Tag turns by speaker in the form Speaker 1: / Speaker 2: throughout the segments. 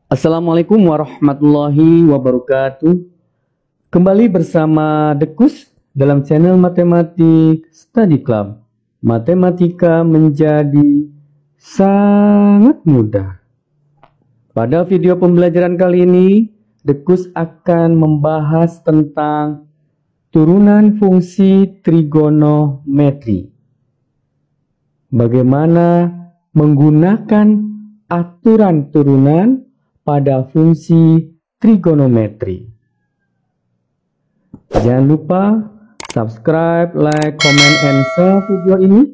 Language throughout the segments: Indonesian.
Speaker 1: Assalamualaikum warahmatullahi wabarakatuh. Kembali bersama Dekus dalam channel Matematik Study Club. Matematika menjadi sangat mudah. Pada video pembelajaran kali ini, Dekus akan membahas tentang turunan fungsi trigonometri. Bagaimana menggunakan aturan turunan pada fungsi trigonometri. Jangan lupa subscribe, like, comment, and share video ini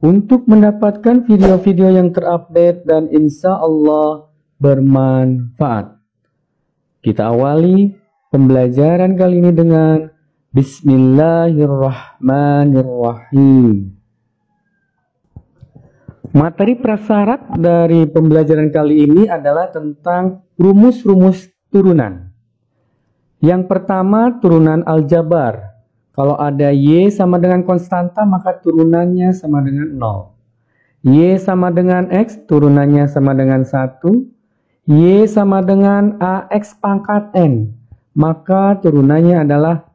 Speaker 1: untuk mendapatkan video-video yang terupdate dan insya Allah bermanfaat. Kita awali pembelajaran kali ini dengan Bismillahirrahmanirrahim. Materi prasyarat dari pembelajaran kali ini adalah tentang rumus-rumus turunan. Yang pertama, turunan aljabar. Kalau ada Y sama dengan konstanta, maka turunannya sama dengan 0. Y sama dengan X, turunannya sama dengan 1. Y sama dengan AX pangkat N, maka turunannya adalah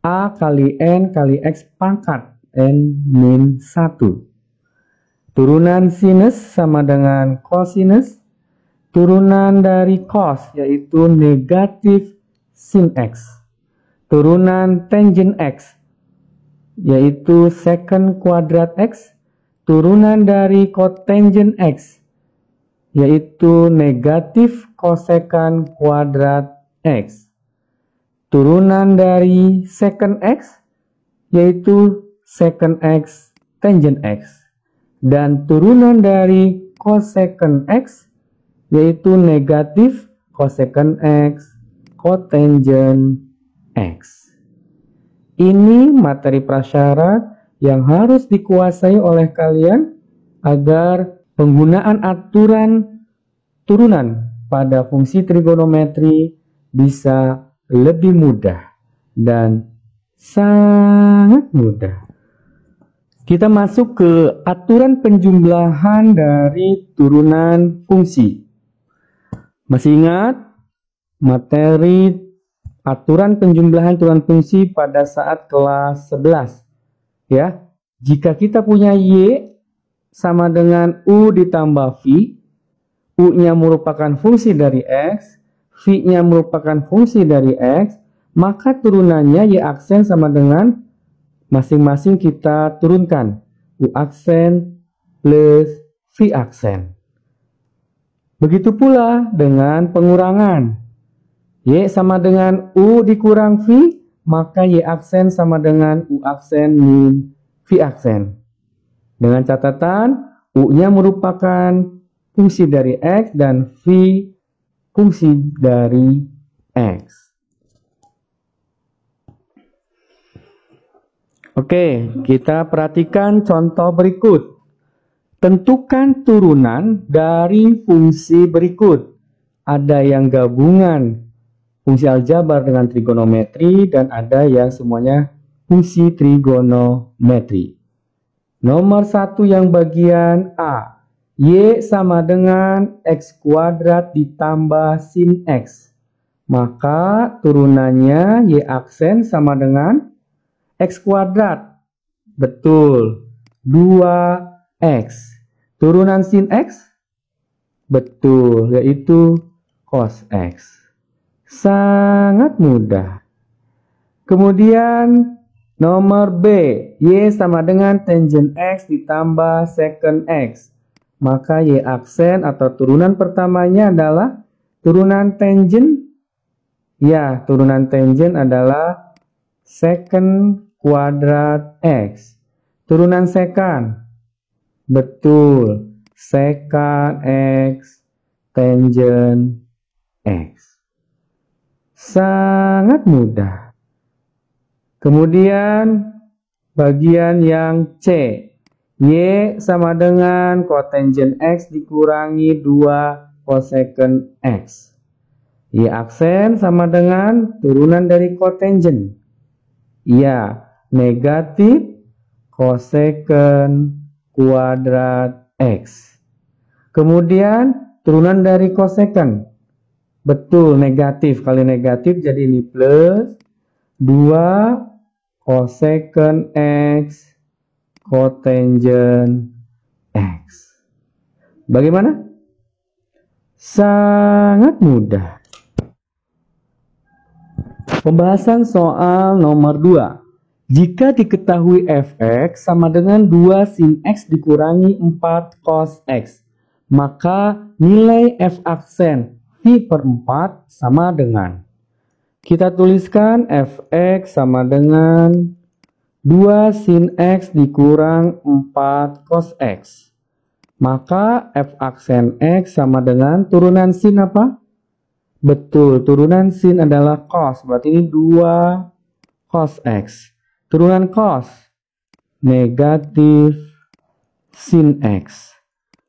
Speaker 1: A kali N kali X pangkat N min 1. Turunan sinus sama dengan cosinus. Turunan dari cos yaitu negatif sin X. Turunan tangent X yaitu secant kuadrat X. Turunan dari cotangent X yaitu negatif cosecant kuadrat X. Turunan dari secant X yaitu secant X tangent X. Dan turunan dari cosecant X yaitu negatif cosecant X cotangent X. Ini materi prasyarat yang harus dikuasai oleh kalian agar penggunaan aturan turunan pada fungsi trigonometri bisa lebih mudah dan sangat mudah. Kita masuk ke aturan penjumlahan dari turunan fungsi. Masih ingat materi aturan penjumlahan turunan fungsi pada saat kelas 11? Ya, jika kita punya Y sama dengan U ditambah V, U-nya merupakan fungsi dari X, V-nya merupakan fungsi dari X, maka turunannya Y aksen sama dengan masing-masing kita turunkan U aksen plus V aksen. Begitu pula dengan pengurangan. Y sama dengan U dikurang V, maka Y aksen sama dengan U aksen min V aksen. Dengan catatan U-nya merupakan fungsi dari X dan V fungsi dari X. Oke, kita perhatikan contoh berikut. Tentukan turunan dari fungsi berikut. Ada yang gabungan fungsi aljabar dengan trigonometri dan ada yang semuanya fungsi trigonometri. Nomor 1 yang bagian A. Y sama dengan X kuadrat ditambah sin X. Maka turunannya Y aksen sama dengan X kuadrat. Betul. 2X. Turunan sin X? Betul, yaitu cos X. Sangat mudah. Kemudian nomor B. Y sama dengan tangent X ditambah secant X. Maka Y aksen atau turunan pertamanya adalah turunan tangent. Ya, turunan tangent adalah secant kuadrat X. Turunan secant. Betul. Secant X tangent X. Sangat mudah. Kemudian bagian yang C. Y sama dengan cotangent X dikurangi 2 cosecant X. Y aksen sama dengan turunan dari cotangent. Ya, negatif cosecant kuadrat X. Kemudian turunan dari cosecant Betul, negatif. Kali negatif jadi ini plus 2 cosecant X cotangent X. Bagaimana? Sangat mudah. Pembahasan soal nomor 2. Jika diketahui fx sama dengan 2 sin x dikurangi 4 cos x, maka nilai f aksen v per 4 sama dengan, kita tuliskan fx sama dengan 2 sin x dikurang 4 cos x. Maka f aksen x sama dengan turunan sin apa? Betul, turunan sin adalah cos. Berarti ini 2 cos x. Turunan cos, negatif sin x.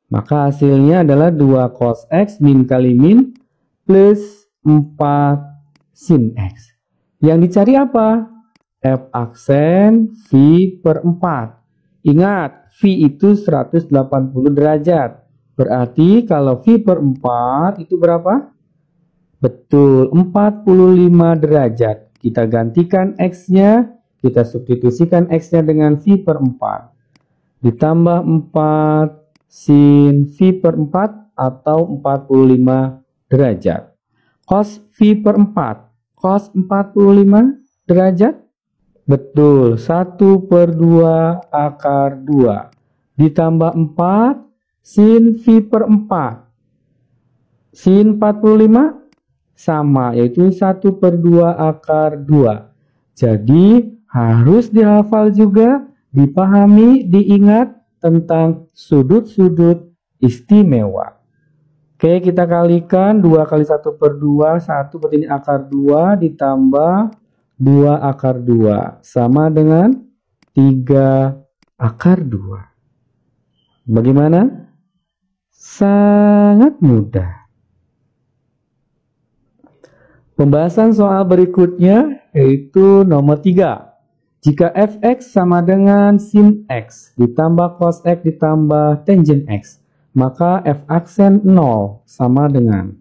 Speaker 1: Maka hasilnya adalah 2 cos x min kali min plus 4 sin x. Yang dicari apa? F aksen v per 4. Ingat, v itu 180 derajat. Berarti kalau v per 4 itu berapa? Betul, 45 derajat. Kita gantikan x-nya, kita substitusikan x-nya dengan v per 4. Ditambah 4 sin v per 4 atau 45 derajat. Cos v per 4. Cos 45 derajat? Betul, 1 per 2 akar 2. Ditambah 4 sin v per 4. Sin 45 sama, yaitu 1 per 2 akar 2. Jadi harus dihafal juga, dipahami, diingat tentang sudut-sudut istimewa. Oke, kita kalikan 2 kali 1 per 2, 1 berarti ini akar 2 ditambah 2 akar 2 sama dengan 3 akar 2. Bagaimana? Sangat mudah. Pembahasan soal berikutnya yaitu nomor 3. Jika fx sama dengan sin x ditambah cos x ditambah tangent x, maka f aksen 0 sama dengan,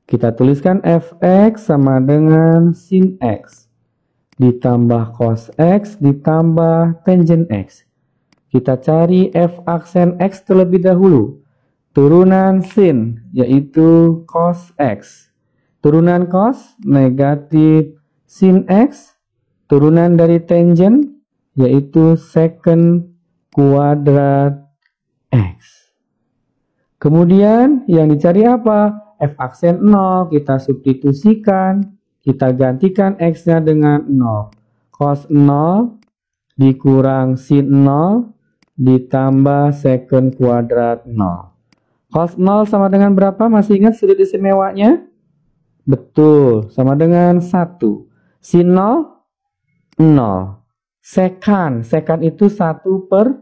Speaker 1: kita tuliskan fx sama dengan sin x ditambah cos x ditambah tangent x. Kita cari f aksen x terlebih dahulu. Turunan sin yaitu cos x. Turunan cos negatif sin x. Turunan dari tangent yaitu secant kuadrat x. Kemudian yang dicari apa? F aksen 0 kita substitusikan. Kita gantikan x-nya dengan 0. Cos 0 dikurang sin 0 ditambah secant kuadrat 0. Cos 0 sama dengan berapa? Masih ingat sudut istimewanya? Betul, sama dengan 1. Sin 0, 0. Secant itu 1 per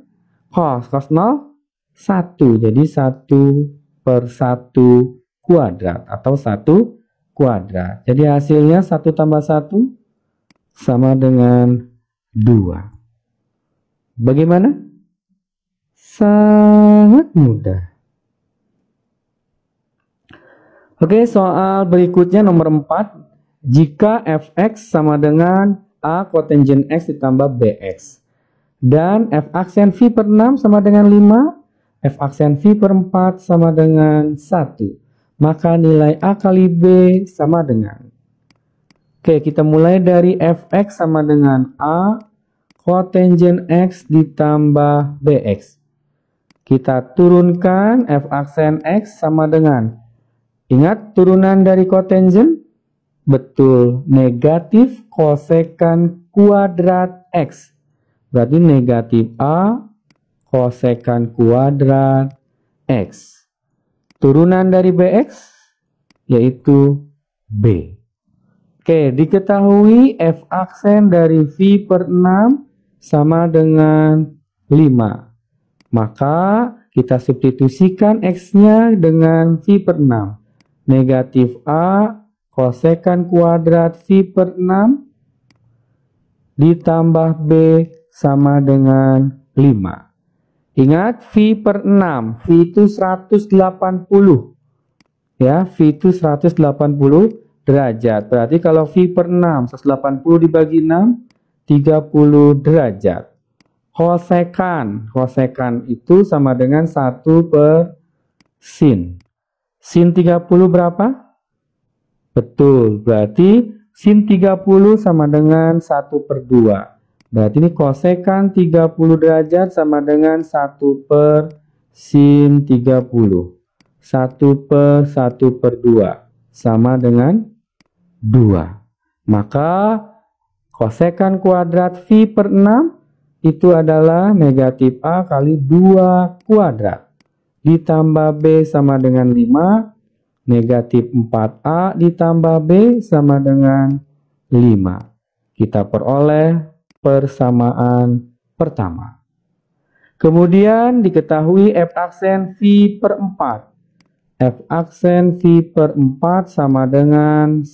Speaker 1: cos. Cos 0, 1. Jadi 1 per 1 kuadrat atau 1 kuadrat. Jadi hasilnya 1 tambah 1 sama dengan 2. Bagaimana? Sangat mudah. Oke, soal berikutnya nomor 4. Jika fx sama dengan a cotangent x ditambah bx. Dan f aksen v per 6 sama dengan 5. F aksen v per 4 sama dengan 1. Maka nilai a kali b sama dengan. Oke, kita mulai dari fx sama dengan a cotangent x ditambah bx. Kita turunkan f aksen x sama dengan, ingat turunan dari cotangent? Betul, negatif kosekan kuadrat x. Berarti negatif a kosekan kuadrat x. Turunan dari bx yaitu b. Oke, diketahui f aksen dari v per 6 sama dengan 5. Maka kita substitusikan x-nya dengan v per 6. Negatif a kosekan kuadrat v per 6 ditambah b sama dengan 5. Ingat v per 6, v itu 180. Ya, V itu 180 derajat. Berarti kalau V per 6, 180 dibagi 6, 30 derajat. Kosekan itu sama dengan 1 per sin. Sin 30 berapa? Betul, berarti sin 30 sama dengan 1 per 2. Berarti ini kosekan 30 derajat sama dengan 1 per sin 30. 1 per 1 per 2 sama dengan 2. Maka kosekan kuadrat V per 6 itu adalah negatif A kali 2 kuadrat. Ditambah B sama dengan 5. Negatif 4A ditambah B sama dengan 5. Kita peroleh persamaan pertama. Kemudian diketahui F aksen V per 4. F aksen V per 4 sama dengan 1.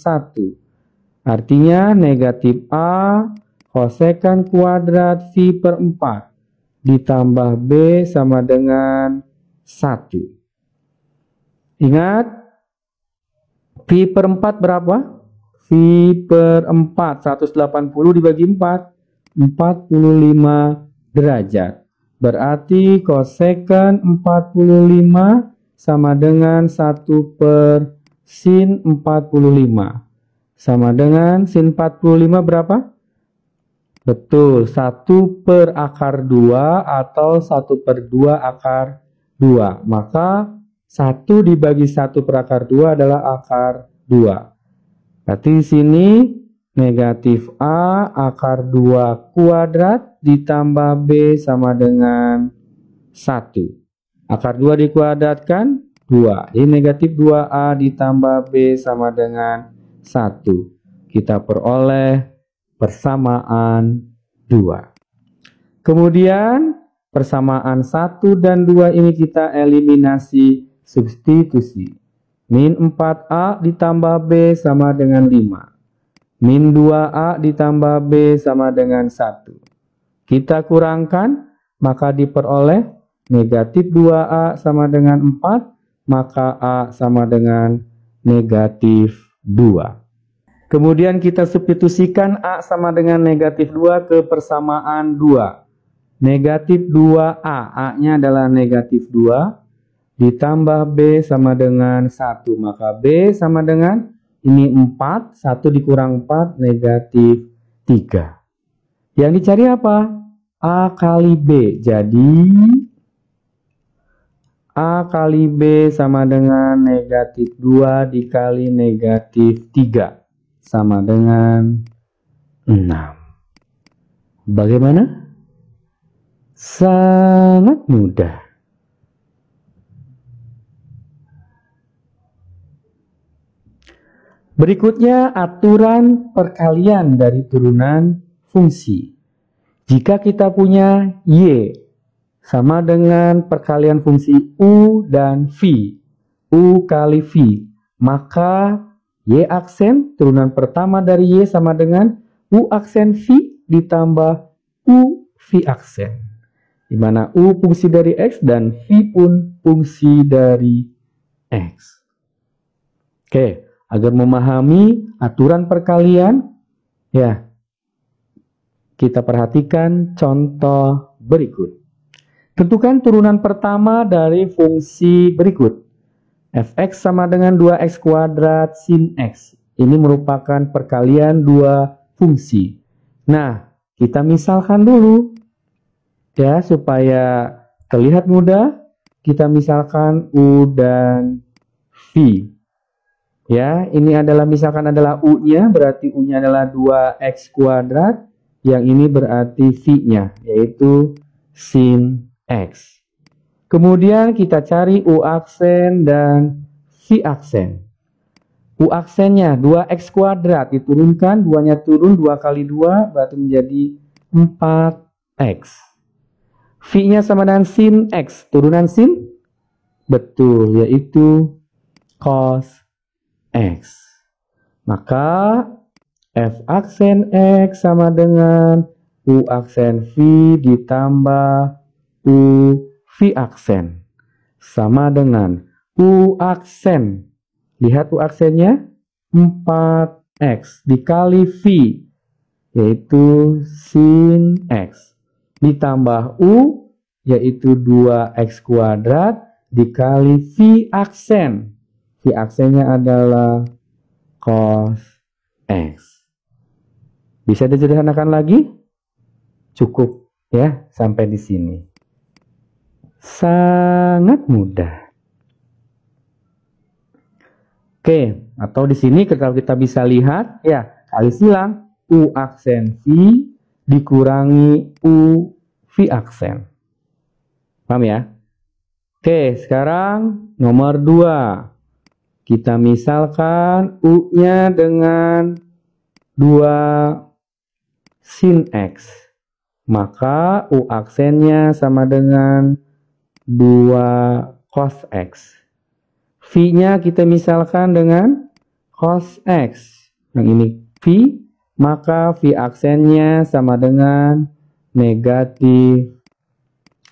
Speaker 1: Artinya negatif A kosekan kuadrat V per 4 ditambah B sama dengan 1. Ingat, V per 4 berapa? V per 4, 180 dibagi 4, 45 derajat. Berarti kosekan 45 sama dengan 1 per sin 45. Sama dengan sin 45 berapa? Betul, 1 per akar 2 atau 1 per 2 akar 2. Maka 1 dibagi 1 per akar 2 adalah akar 2. Berarti di sini negatif A akar 2 kuadrat ditambah B sama dengan 1. Akar 2 dikuadratkan 2. Ini negatif 2A ditambah B sama dengan 1. Kita peroleh persamaan 2. Kemudian persamaan 1 dan 2 ini kita eliminasi substitusi. Min 4A ditambah B sama dengan 5. Min 2A ditambah B sama dengan 1. Kita kurangkan, maka diperoleh negatif 2A sama dengan 4, maka A sama dengan negatif 2. Kemudian kita substitusikan A sama dengan negatif 2 ke persamaan 2. Negatif 2A, A-nya adalah negatif 2, ditambah B sama dengan 1. Maka B sama dengan, ini 4, 1 dikurang 4, negatif 3. Yang dicari apa? A kali B. Jadi, A kali B sama dengan negatif 2 dikali negatif 3. Sama dengan 6. Bagaimana? Sangat mudah. Berikutnya aturan perkalian dari turunan fungsi. Jika kita punya Y sama dengan perkalian fungsi U dan V, U kali V, maka Y aksen turunan pertama dari Y sama dengan U aksen V ditambah U V aksen. Di mana U fungsi dari X dan V pun fungsi dari X. Oke, agar memahami aturan perkalian, ya, kita perhatikan contoh berikut. Tentukan turunan pertama dari fungsi berikut. Fx sama dengan 2x kuadrat sin x. Ini merupakan perkalian dua fungsi. Nah, kita misalkan dulu. Ya, supaya terlihat mudah, kita misalkan U dan V. Ya, ini adalah misalkan adalah U-nya, berarti U-nya adalah 2x kuadrat. Yang ini berarti V-nya, yaitu sin x. Kemudian kita cari U aksen dan V aksen. U aksennya 2x kuadrat diturunkan, 2-nya turun, 2 kali 2 berarti menjadi 4x. V-nya sama dengan sin x, turunan sin? Betul, yaitu cos x. Maka F aksen x sama dengan U aksen V ditambah U V aksen sama dengan U aksen Lihat U aksennya 4X dikali V, yaitu sin X. Ditambah U, yaitu 2X kuadrat dikali V aksen. V aksennya adalah cos X. Bisa disederhanakan lagi? Cukup ya sampai di sini. Sangat mudah. Oke, atau di sini kalau kita bisa lihat ya, kali silang U aksen V dikurangi U V aksen. Paham ya? Oke, sekarang nomor 2. Kita misalkan U-nya dengan 2 sin X. Maka U aksennya sama dengan 2 cos X. V-nya kita misalkan dengan cos X. Yang ini V, maka V aksennya sama dengan negatif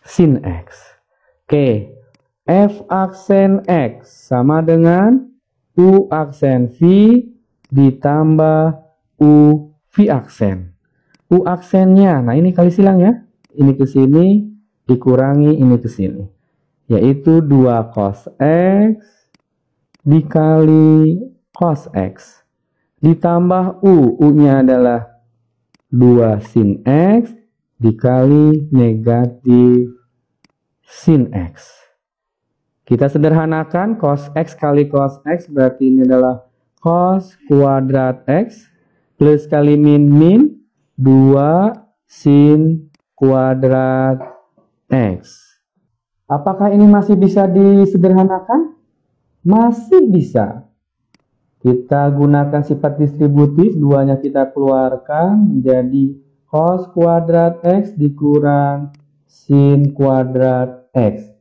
Speaker 1: sin X. Oke, F aksen X sama dengan U aksen V ditambah U V aksen. U aksennya, nah ini kali silang ya. Ini ke sini dikurangi ini ke sini. Yaitu 2 cos X dikali cos X. Ditambah U, U-nya adalah 2 sin X dikali negatif sin X. Kita sederhanakan, cos X kali cos X berarti ini adalah cos kuadrat X plus kali min 2 sin kuadrat X. Apakah ini masih bisa disederhanakan? Masih bisa. Kita gunakan sifat distributif, duanya kita keluarkan menjadi cos kuadrat X dikurang sin kuadrat X.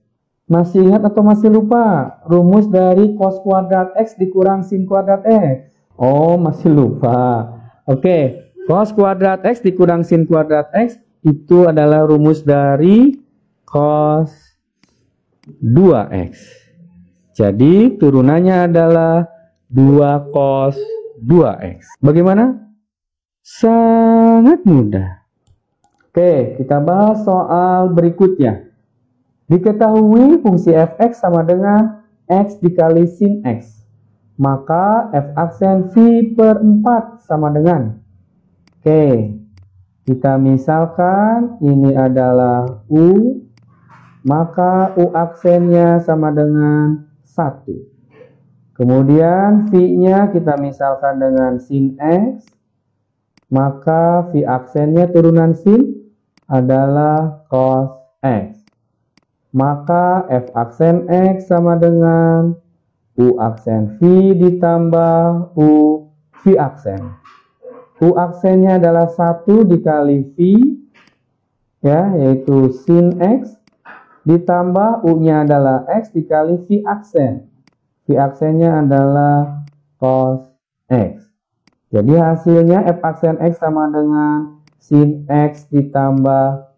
Speaker 1: Masih ingat atau masih lupa rumus dari cos kuadrat X dikurang sin kuadrat X? Oh, masih lupa. Oke, cos kuadrat X dikurang sin kuadrat X itu adalah rumus dari cos 2X. Jadi turunannya adalah 2 cos 2X. Bagaimana? Sangat mudah. Oke, kita bahas soal berikutnya. Diketahui fungsi fx sama dengan x dikali sin x. Maka f aksen V per 4 sama dengan. Oke, kita misalkan ini adalah U. Maka U aksennya sama dengan 1. Kemudian V-nya kita misalkan dengan sin X. Maka V aksennya turunan sin adalah cos X. Maka F aksen X sama dengan U aksen V ditambah U V aksen. U aksennya adalah 1 dikali V, ya, yaitu sin X. Ditambah U-nya adalah X dikali V aksen. V aksennya adalah cos X. Jadi hasilnya F aksen X sama dengan sin X ditambah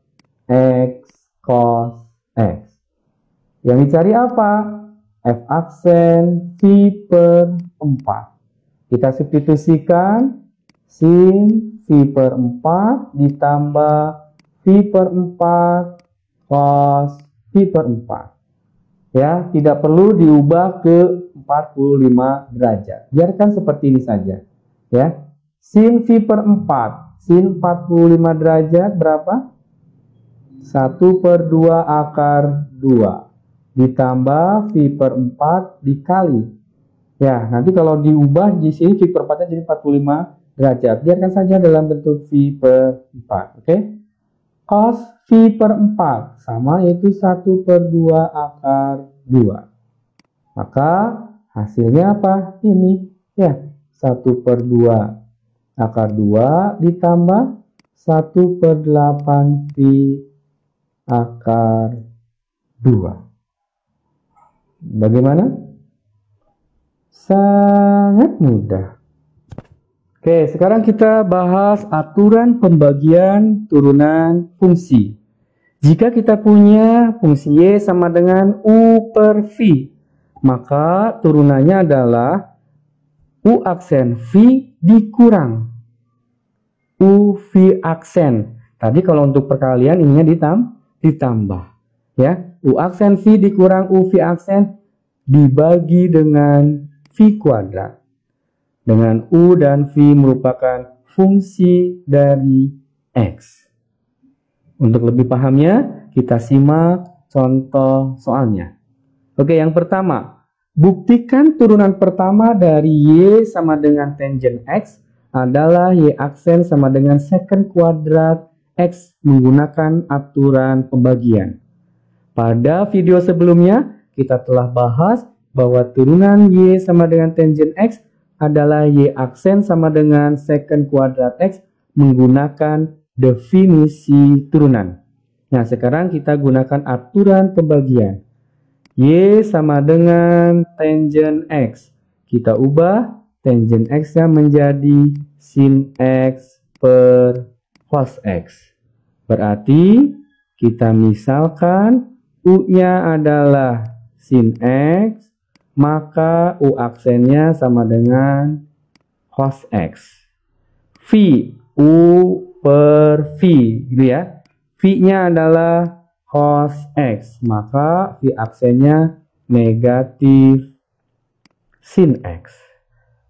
Speaker 1: X cos X. Yang dicari apa? F aksen V per 4. Kita substitusikan sin V per 4 ditambah V per 4 cos V per 4. Ya, tidak perlu diubah ke 45 derajat. Biarkan seperti ini saja. Ya, sin V per 4. Sin 45 derajat berapa? 1 per 2 akar 2. Ditambah V per 4 dikali. Ya, nanti kalau diubah di sini V per 4-nya jadi 45 derajat. Biarkan saja dalam bentuk V per 4. Oke? Cos V per 4 sama yaitu 1 per 2 akar 2. Maka hasilnya apa? Ini. Ya, 1 per 2 akar 2 ditambah 1 per 8 V akar 2. Bagaimana? Sangat mudah. Oke, sekarang kita bahas aturan pembagian turunan fungsi. Jika kita punya fungsi Y sama dengan U per V, maka turunannya adalah U aksen V dikurang U V aksen. Tadi kalau untuk perkalian ininya ditambah. Ya, U aksen V dikurang U V aksen dibagi dengan V kuadrat. Dengan U dan V merupakan fungsi dari X. Untuk lebih pahamnya, kita simak contoh soalnya. Oke, yang pertama, buktikan turunan pertama dari Y sama dengan tangent X adalah Y aksen sama dengan secant kuadrat X menggunakan aturan pembagian. Pada video sebelumnya, kita telah bahas bahwa turunan Y sama dengan tangent X adalah Y aksen sama dengan secant kuadrat X menggunakan definisi turunan. Nah, sekarang kita gunakan aturan pembagian. Y sama dengan tangent X. Kita ubah tangent X-nya menjadi sin X per cos X. Berarti kita misalkan U-nya adalah sin X, maka U aksennya sama dengan cos X. V, U per V, gitu ya. V-nya adalah cos X, maka V aksennya negatif sin X.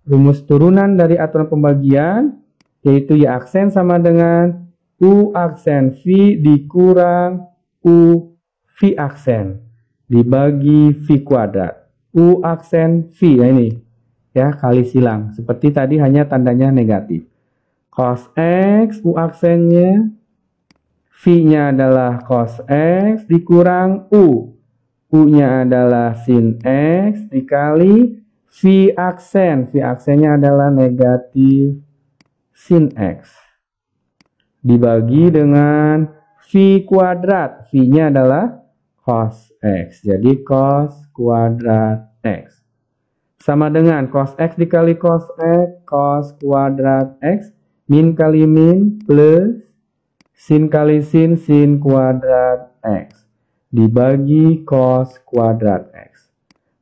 Speaker 1: Rumus turunan dari aturan pembagian, yaitu Y aksen sama dengan U aksen V dikurang U V aksen dibagi V kuadrat. U aksen V, ya ini, ya kali silang. Seperti tadi hanya tandanya negatif. Cos X, U aksennya, V-nya adalah cos X dikurang U. U-nya adalah sin X dikali V aksen. V aksennya adalah negatif sin X. Dibagi dengan V kuadrat. V-nya adalah cos X. Jadi cos kuadrat X. Sama dengan cos X dikali cos X, cos kuadrat X. Min kali min plus sin kali sin, sin kuadrat X. Dibagi cos kuadrat X.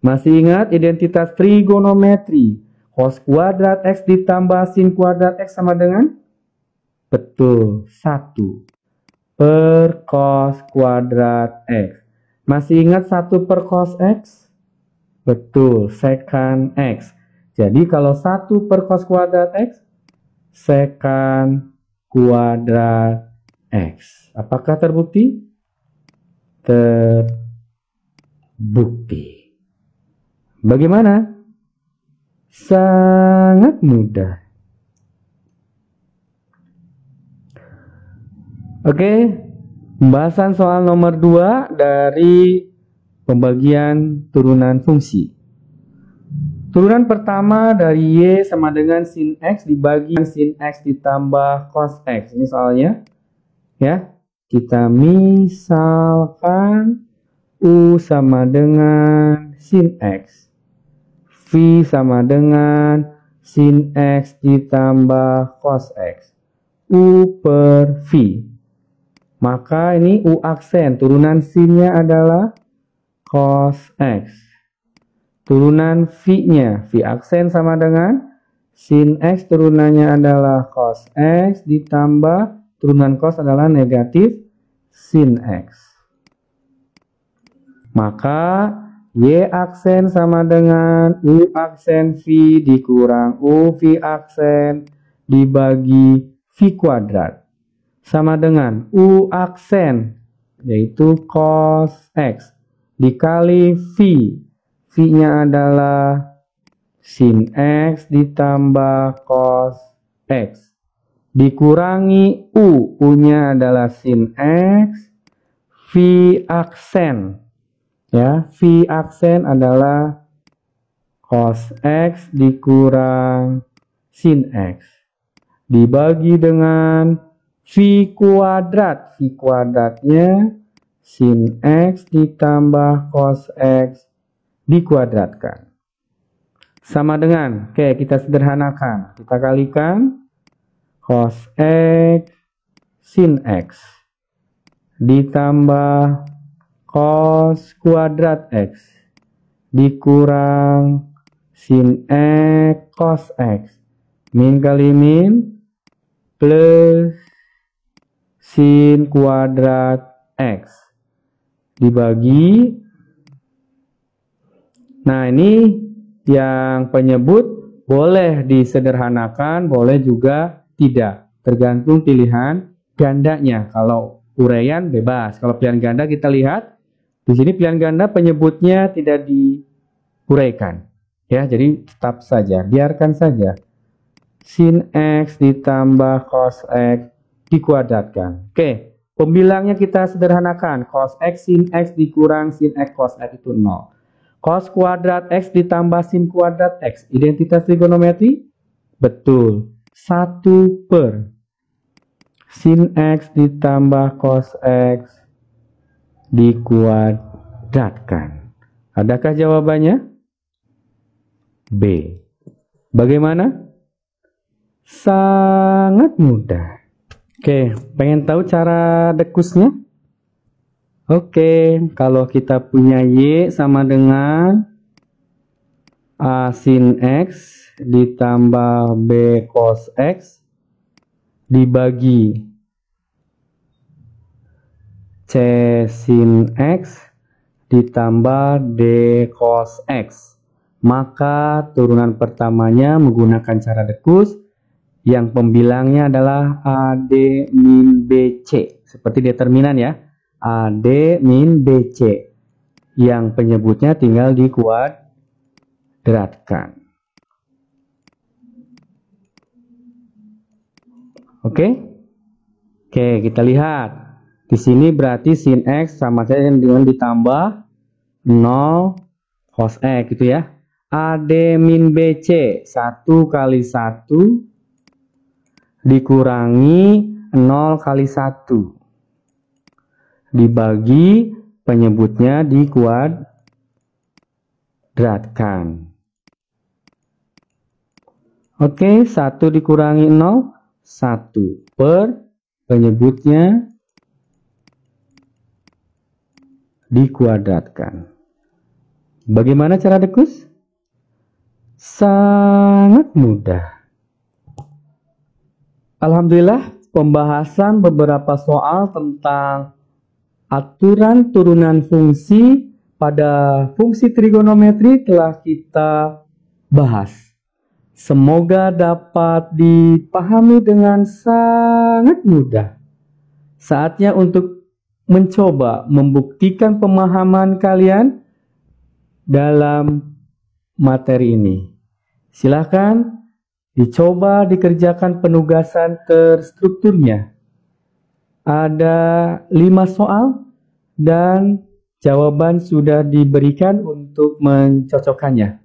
Speaker 1: Masih ingat identitas trigonometri? Cos kuadrat X ditambah sin kuadrat X sama dengan? Betul, 1 per cos kuadrat X. Masih ingat 1 per cos X? Betul, secant X. Jadi kalau 1 per cos kuadrat X, secant kuadrat X. Apakah terbukti? Terbukti. Bagaimana? Sangat mudah. Oke, pembahasan soal nomor 2 dari pembagian turunan fungsi. Turunan pertama dari Y sama dengan sin X dibagi sin X ditambah cos X. Ini soalnya. Ya, kita misalkan U sama dengan sin X. V sama dengan sin X ditambah cos X. U per V. Maka ini U aksen, turunan sinnya adalah cos X. Turunan V-nya, V aksen sama dengan sin X, turunannya adalah cos X ditambah turunan cos adalah negatif sin X. Maka Y aksen sama dengan U aksen V dikurang U V aksen dibagi V kuadrat. Sama dengan U aksen, yaitu cos X, dikali V. V-nya adalah sin X ditambah cos X. Dikurangi U. U-nya adalah sin X. V aksen. Ya, V aksen adalah cos X dikurang sin X. Dibagi dengan V kuadrat. V kuadratnya sin X ditambah cos X dikuadratkan. Sama dengan, oke kita sederhanakan. Kita kalikan cos X sin X ditambah cos kuadrat X dikurang sin X cos X. Min kali min plus sin kuadrat X dibagi. Nah, ini yang penyebut boleh disederhanakan, boleh juga tidak. Tergantung pilihan gandanya. Kalau uraian bebas. Kalau pilihan ganda kita lihat di sini pilihan ganda penyebutnya tidak diuraikan. Ya, jadi tetap saja, biarkan saja. Sin X ditambah cos X dikuadratkan. Oke, pembilangnya kita sederhanakan. Cos X sin X dikurang sin X cos X itu 0. Cos kuadrat X ditambah sin kuadrat X. Identitas trigonometri? Betul. 1 per sin X ditambah cos X dikuadratkan. Adakah jawabannya? B. Bagaimana? Sangat mudah. Oke, pengen tahu cara dekusnya? Oke, kalau kita punya Y sama dengan A sin X ditambah B cos X dibagi C sin X ditambah D cos X. Maka turunan pertamanya menggunakan cara dekus yang pembilangnya adalah AD min BC. Seperti determinan ya. AD min BC. Yang penyebutnya tinggal dikuadratkan. Oke? Oke, kita lihat. Di sini berarti sin X sama saja dengan ditambah 0 cos X gitu ya. AD min BC 1 kali 1 dikurangi 0 kali 1 dibagi penyebutnya dikuadratkan. Oke, 1 dikurangi 0 1 per penyebutnya dikuadratkan. Bagaimana cara dekus? Sangat mudah. Alhamdulillah, pembahasan beberapa soal tentang aturan turunan fungsi pada fungsi trigonometri telah kita bahas. Semoga dapat dipahami dengan sangat mudah. Saatnya untuk mencoba membuktikan pemahaman kalian dalam materi ini. Silakan dicoba dikerjakan penugasan terstrukturnya. Ada 5 soal dan jawaban sudah diberikan untuk mencocokkannya.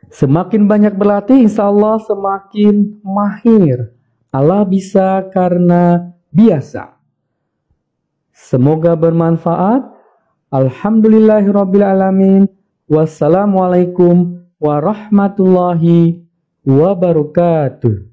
Speaker 1: Semakin banyak berlatih, insya Allah semakin mahir. Allah bisa karena biasa. Semoga bermanfaat. Alhamdulillahirrabbilalamin. Wassalamualaikum warahmatullahi wabarakatuh.